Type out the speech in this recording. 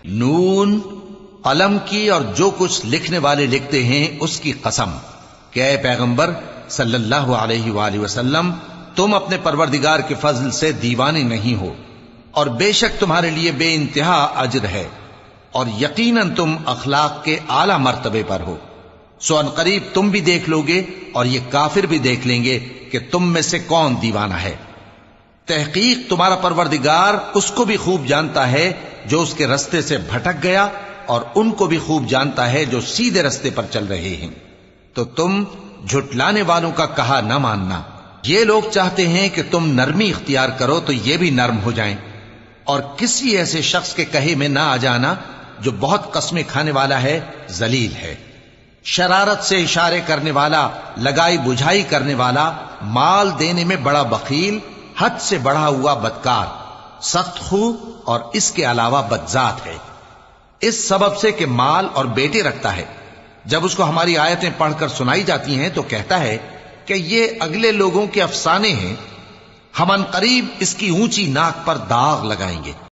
نون، قلم کی اور جو کچھ لکھنے والے لکھتے ہیں اس کی قسم کہ اے پیغمبر صلی اللہ علیہ وآلہ وسلم، تم اپنے پروردگار کے فضل سے دیوانے نہیں ہو، اور بے شک تمہارے لیے بے انتہا اجر ہے، اور یقیناً تم اخلاق کے اعلی مرتبے پر ہو۔ سو ان قریب تم بھی دیکھ لو گے اور یہ کافر بھی دیکھ لیں گے کہ تم میں سے کون دیوانہ ہے۔ تحقیق تمہارا پروردگار اس کو بھی خوب جانتا ہے جو اس کے رستے سے بھٹک گیا، اور ان کو بھی خوب جانتا ہے جو سیدھے رستے پر چل رہے ہیں۔ تو تم جھٹلانے والوں کا کہا نہ ماننا۔ یہ لوگ چاہتے ہیں کہ تم نرمی اختیار کرو تو یہ بھی نرم ہو جائیں، اور کسی ایسے شخص کے کہے میں نہ آ جانا جو بہت قسمیں کھانے والا ہے، ذلیل ہے، شرارت سے اشارے کرنے والا، لگائی بجھائی کرنے والا، مال دینے میں بڑا بخیل، حد سے بڑھا ہوا بدکار، سخت خو، اور اس کے علاوہ بدذات ہے، اس سبب سے کہ مال اور بیٹے رکھتا ہے۔ جب اس کو ہماری آیتیں پڑھ کر سنائی جاتی ہیں تو کہتا ہے کہ یہ اگلے لوگوں کے افسانے ہیں، ہم ان قریب اس کی اونچی ناک پر داغ لگائیں گے۔